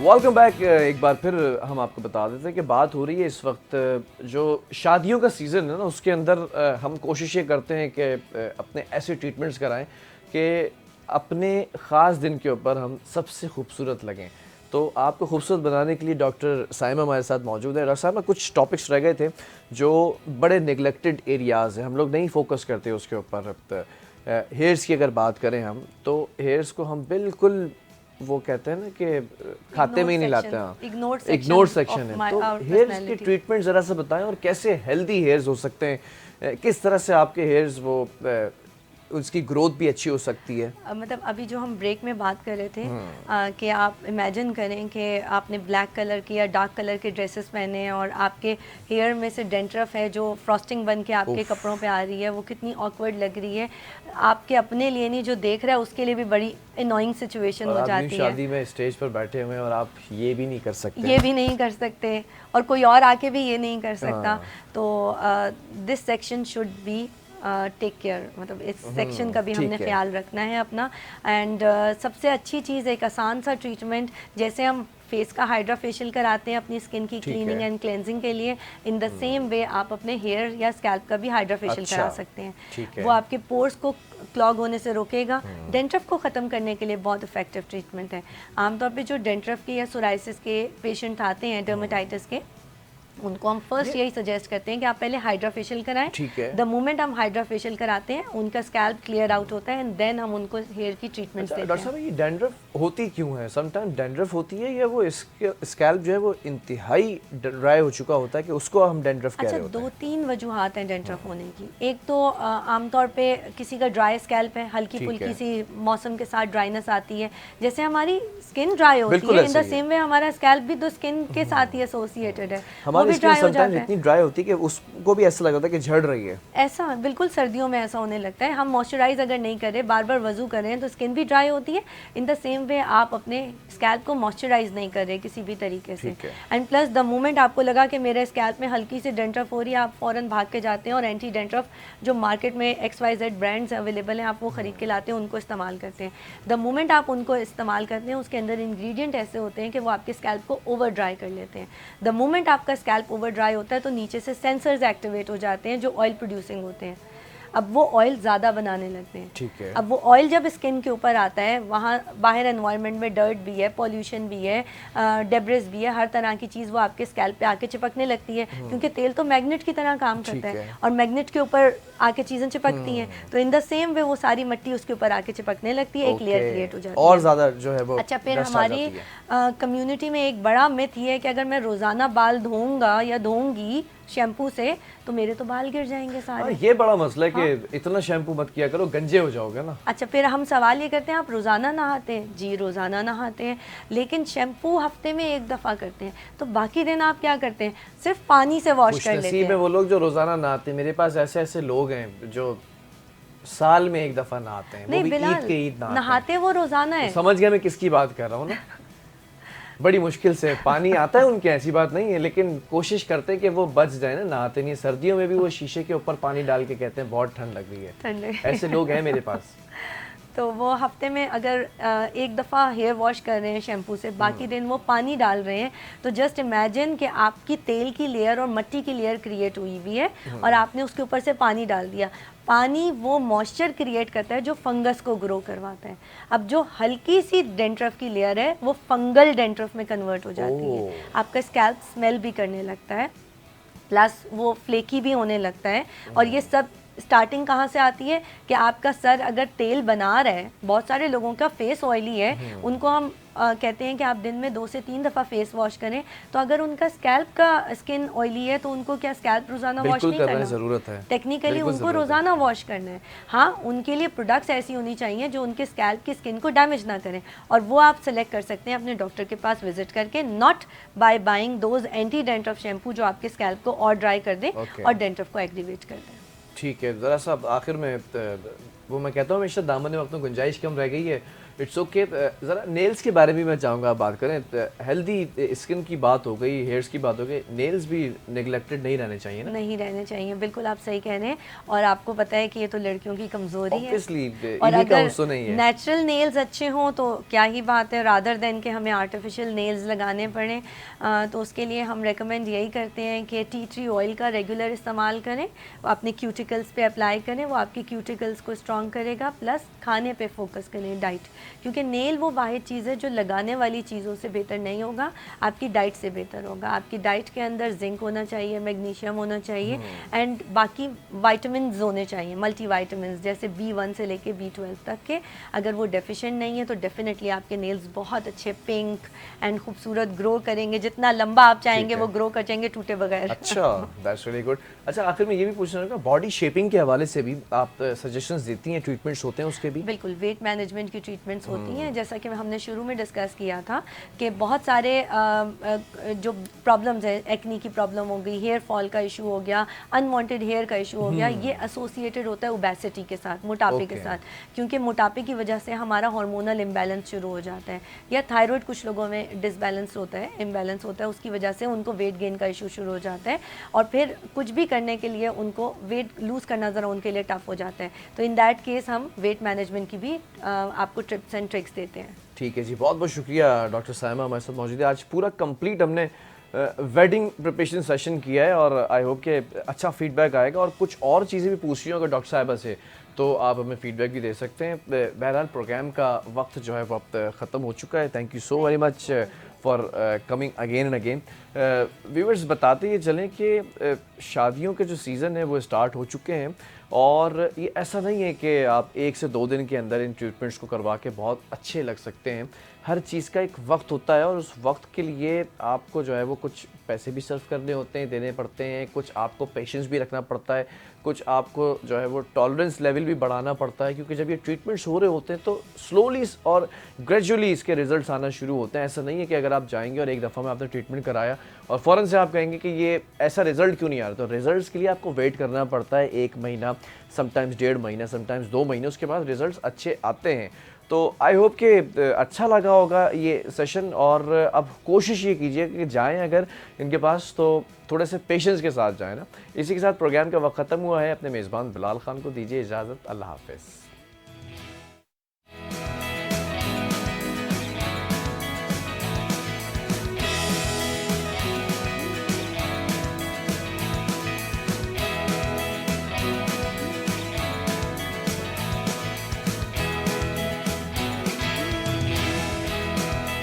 Welcome back. एक बार फिर हम आपको बता देते हैं कि बात हो रही है इस वक्त जो शादियों का सीज़न है ना, उसके अंदर हम कोशिश ये करते हैं कि अपने ऐसे ट्रीटमेंट्स कराएं कि अपने ख़ास दिन के ऊपर हम सबसे खूबसूरत लगें। तो आपको खूबसूरत बनाने के लिए डॉक्टर साइमा हमारे साथ मौजूद है। डॉक्टर साइमा, कुछ टॉपिक्स रह गए थे जो बड़े नेगलेक्टेड एरियाज़ हैं, हम लोग नहीं फोकस करते उसके ऊपर। हेयर्स की अगर बात करें हम, तो हेयर्स को हम बिल्कुल वो कहते हैं ना कि खाते में ही नहीं लाते हैं, इग्नोर सेक्शन है। तो हेयर्स की ट्रीटमेंट ज़रा सा बताएं और कैसे हेल्दी हेयर्स हो सकते हैं, किस तरह से आपके हेयर्स वो उसकी ग्रोथ भी अच्छी हो सकती है। मतलब अभी जो हम ब्रेक में बात कर रहे थे कि आप इमेजिन करें कि आपने ब्लैक कलर की या डार्क कलर के ड्रेसेस पहने हैं और आपके हेयर में से डेंड्रफ है जो फ्रॉस्टिंग बन के आपके कपड़ों पे आ रही है, वो कितनी ऑकवर्ड लग रही है। आपके अपने लिए नहीं, जो देख रहा है उसके लिए भी बड़ी अनोइंग सिचुएशन हो जाती है। शादी में स्टेज पर बैठे हुए और आप ये भी नहीं कर सकते, ये भी नहीं कर सकते और कोई और आके भी ये नहीं कर सकता। तो this section should be take care, मतलब इस सेक्शन का भी हमने ख्याल रखना है अपना। एंड सबसे अच्छी चीज़, एक आसान सा ट्रीटमेंट, जैसे हम फेस का हाइड्रा फेशियल कराते हैं अपनी स्किन की क्लीनिंग एंड क्लेंजिंग के लिए, इन द सेम वे आप अपने हेयर या स्कैल्प का भी हाइड्रा फेशियल करा सकते हैं। वो आपके पोर्स को क्लॉग होने से रोकेगा। डेंड्रफ को ख़त्म करने के लिए बहुत इफेक्टिव ट्रीटमेंट है। आमतौर पे जो डेंड्रफ के या सोराइसिस के पेशेंट आते हैं, डर्मेटाइटिस के, उनको हम फर्स्ट यही सजेस्ट करते हैं कि आप पहले हाइड्रा फेशियल कराएं। द मोमेंट हम हाइड्रा फेशियल कराते हैं, उनका स्कैल्प क्लियर आउट होता है एंड देन हम उनको हेयर की ट्रीटमेंट देते हैं। डॉक्टर साहब, ये डैंड्रफ होती क्यों है? समटाइम डैंड्रफ होती है या वो स्कैल्प जो है वो इंतहाई ड्राई हो चुका होता है कि उसको हम डैंड्रफ कह रहे होते हैं? दो तीन वजूहात हैं डैंड्रफ होने की। एक तो आमतौर पे किसी का ड्राई स्कैल्प है, हल्की फुल्की सी मौसम के साथ ड्राइनेस आती है, जैसे हमारी स्किन ड्राई होती है, इन द सेम वे हमारा स्कैल्प भी तो स्किन के साथ ही एसोसिएटेड है, वो भी ड्राई हो जाता है। इतनी ड्राई होती है कि उसको भी ऐसा लगता है कि झड़ रही है। ऐसा बिल्कुल सर्दियों में ऐसा होने लगता है। हम मॉइस्चराइज अगर नहीं करें, बार बार वजू करें, तो स्किन भी ड्राई होती है। इन द सेम वे आप अपने स्कैल्प को मॉइस्चराइज नहीं कर रहे किसी भी तरीके से, एंड प्लस द मोमेंट आपको लगा कि मेरे स्कैल्प में हल्की सी डेंड्रफ हो रही है, आप फौरन भाग के जाते हैं और एंटी डेंड्रफ जो मार्केट में XYZ ब्रांड्स अवेलेबल हैं, आप वो खरीद के लाते हैं, उनको इस्तेमाल करते हैं। द मोमेंट आप उनको इस्तेमाल करते हैं, उसके अंदर इंग्रेडिएंट ऐसे होते हैं कि वो आपके स्कैल्प को ओवर ड्राई कर लेते हैं। द मोमेंट आपका स्कैल्प ओवर ड्राई होता है तो नीचे से सेंसर्स एक्टिवेट हो जाते हैं जो ऑयल प्रोड्यूसिंग होते हैं। अब वो ऑयल ज़्यादा बनाने लगते हैं। ठीक है। अब वो ऑयल जब स्किन के ऊपर आता है, वहाँ बाहर एनवायरनमेंट में डर्ट भी है, पॉल्यूशन भी है, डेब्रिस भी है, हर तरह की चीज़ वो आपके स्कैल्प पे आके चिपकने लगती है, क्योंकि तेल तो मैग्नेट की तरह काम करता है और मैग्नेट के ऊपर आके चीज़ें चिपकती हैं, तो इन द सेम वे वो सारी मट्टी उसके ऊपर आके चिपकने लगती है, एक लेयर क्रिएट हो जाती है और ज़्यादा जो है वो। अच्छा, फिर हमारी कम्युनिटी में एक बड़ा मिथ ये है कि अगर मैं रोज़ाना बाल धोऊंगा या धोऊंगी शैम्पू से तो मेरे तो बाल गिर जाएंगे सारे। ये बड़ा मसला है कि इतना शैम्पू मत किया करो, गंजे हो जाओगे ना। अच्छा, फिर हम सवाल ये करते हैं आप रोज़ाना नहाते हैं? जी रोज़ाना नहाते हैं, लेकिन शैम्पू हफ्ते में एक दफ़ा करते हैं, तो बाकी दिन आप क्या करते हैं? सिर्फ पानी से वॉश कर लेते हैं। वो लोग जो रोज़ाना नहाते हैं, मेरे पास ऐसे ऐसे लोग हैं जो साल में एक दफ़ा नहाते हैं। नहीं बिलाल, नहाते वो रोज़ाना है। समझ गया मैं किसकी बात कर रहा हूँ ना। बड़ी मुश्किल से पानी आता है उनके, ऐसी बात नहीं है, लेकिन कोशिश करते हैं कि वो बच जाए ना, नहाते नहीं। सर्दियों में भी वो शीशे के ऊपर पानी डाल के कहते हैं बहुत ठंड लग रही है। ऐसे लोग हैं मेरे पास। तो वो हफ्ते में अगर एक दफ़ा हेयर वॉश कर रहे हैं शैम्पू से, बाकी दिन वो पानी डाल रहे हैं, तो जस्ट इमेजिन कि आपकी तेल की लेयर और मिट्टी की लेयर क्रिएट हुई हुई है और आपने उसके ऊपर से पानी डाल दिया। पानी वो मॉइस्चर क्रिएट करता है जो फंगस को ग्रो करवाता है। अब जो हल्की सी डेंड्रफ की लेयर है वो फंगल डेंड्रफ में कन्वर्ट हो जाती है, आपका स्कैल्प स्मेल भी करने लगता है, प्लस वो फ्लेकी भी होने लगता है। और ये सब स्टार्टिंग कहाँ से आती है कि आपका सर अगर तेल बना रहा है, बहुत सारे लोगों का फेस ऑयली है, उनको हम कहते हैं कि आप दिन में 2 से 3 दफ़ा फेस वॉश करें, तो अगर उनका स्कैल्प का स्किन ऑयली है तो उनको क्या स्कैल्प रोज़ाना वॉश नहीं करना? ज़रूरत है, टेक्निकली उनको रोज़ाना वॉश करना है। हाँ, उनके लिए प्रोडक्ट्स ऐसी होनी चाहिए जो उनके स्कैल्प की स्किन को डैमेज ना करें, और वो आप सेलेक्ट कर सकते हैं अपने डॉक्टर के पास विजिट करके, not by buying those anti dandruff shampoo जो आपके स्कैल्प को और ड्राई कर दें और डेंड्रफ को एक्टिवेट कर दें। ठीक है, ज़रा सा आखिर में वो मैं कहता हूँ हमेशा दामन वक्त में गुंजाइश कम रह गई है इट्स ओके। ज़रा नेल्स के बारे में मैं चाहूँगा आप बात करें। हेल्दी स्किन की बात हो गई, हेयर्स की बात हो गई, नेल्स भी नेग्लेक्टेड नहीं रहने चाहिए ना? नहीं रहने चाहिए, बिल्कुल आप सही कह रहे हैं। और आपको पता है कि ये तो लड़कियों की कमज़ोरी है। ऑब्वियसली और इन्हीं का अगर हुस्न नहीं है। नेचुरल नेल्स अच्छे हों तो क्या ही बात है, रादर देन कि हमें आर्टिफिशियल नेल्स लगाने पड़े। तो उसके लिए हम रेकमेंड यही करते हैं कि टी ट्री ऑयल का रेगुलर इस्तेमाल करें, अपने क्यूटिकल्स पे अप्लाई करें, वो आपके क्यूटिकल्स को स्ट्रॉन्ग करेगा। प्लस खाने पे फोकस करें, डाइट, क्योंकि नेल वो वाहिद चीज़ है जो लगाने वाली चीज़ों से बेहतर नहीं होगा, आपकी डाइट से बेहतर होगा। आपकी डाइट के अंदर जिंक होना चाहिए, मैग्नीशियम होना चाहिए एंड बाकी वाइटामिन होने चाहिए, मल्टी वाइटामिन जैसे B1 से लेके B12 तक के। अगर वो डेफिशिएंट नहीं है तो डेफिनेटली आपके नेल्स बहुत अच्छे पिंक एंड खूबसूरत ग्रो करेंगे। जितना लंबा आप चाहेंगे वो ग्रो कर जाएंगे टूटे बगैर। अच्छा, दैट्स रियली गुड। अच्छा, आखिर में ये भी पूछना चाहूँगा, बॉडी शेपिंग के हवाले से भी आप सजेशंस देती हैं, ट्रीटमेंट्स होते हैं उसके भी? बिल्कुल, वेट मैनेजमेंट की ट्रीटमेंट्स होती हैं। जैसा कि हमने शुरू में डिस्कस किया था कि बहुत सारे जो प्रॉब्लम्स हैं, एक्नी की प्रॉब्लम हो गई, हेयर फॉल का इशू हो गया, अनवांटेड हेयर का इशू हो गया, ये एसोसिएटेड होता है ओबेसिटी के साथ, मोटापे के साथ। क्योंकि मोटापे की वजह से हमारा हार्मोनल इम्बैलेंस शुरू हो जाता है, या थायराइड कुछ लोगों में डिसबैलेंस होता है, इम्बैलेंस होता है, उसकी वजह से उनको वेट गेन का इशू शुरू हो जाता है। और फिर कुछ भी करने के लिए उनको वेट लूज़ करना ज़रा उनके लिए टफ हो जाता है। तो इन दैट केस हम वेट मैनेजमेंट की भी आपको टिप्स एंड ट्रिक्स देते हैं। ठीक है जी, बहुत बहुत शुक्रिया डॉक्टर साइमा हमारे साथ मौजूद है। आज पूरा कंप्लीट हमने वेडिंग प्रिपरेशन सेशन किया है और आई होप कि अच्छा फीडबैक आएगा। और कुछ और चीज़ें भी पूछ रही हो अगर डॉक्टर साहिबा से तो आप हमें फीडबैक भी दे सकते हैं। बहरहाल प्रोग्राम का वक्त जो है वो अब ख़त्म हो चुका है। Thank you so very much for coming again and again. Viewers बताते ये चलें कि शादियों के जो सीज़न है वो स्टार्ट हो चुके हैं और ये ऐसा नहीं है कि आप 1 से 2 दिन के अंदर इन ट्रीटमेंट्स को करवा के बहुत अच्छे लग सकते हैं। हर चीज़ का एक वक्त होता है और उस वक्त के लिए आपको जो है वो कुछ पैसे भी सर्व करने होते हैं, देने पड़ते हैं, कुछ आपको पेशेंस भी रखना पड़ता है, कुछ आपको जो है वो टॉलरेंस लेवल भी बढ़ाना पड़ता है। क्योंकि जब ये ट्रीटमेंट्स हो रहे होते हैं तो स्लोली और ग्रेजुअली इसके रिजल्ट्स आना शुरू होते हैं। ऐसा नहीं है कि अगर आप जाएंगे और एक दफ़ा में आपने ट्रीटमेंट कराया और फ़ौरन से आप कहेंगे कि ये ऐसा रिजल्ट क्यों नहीं आ रहा। तो रिजल्ट्स के लिए आपको वेट करना पड़ता है 1 महीना, समटाइम्स 1.5 महीना, समटाइम्स 2 महीने, उसके बाद रिजल्ट्स अच्छे आते हैं। तो आई होप कि अच्छा लगा होगा ये सेशन और अब कोशिश ये कीजिए कि जाएं अगर इनके पास तो थोड़े से पेशेंस के साथ जाएं ना। इसी के साथ प्रोग्राम का वक्त ख़त्म हुआ है। अपने मेज़बान बिलाल खान को दीजिए इजाज़त। अल्लाह हाफ़िज़।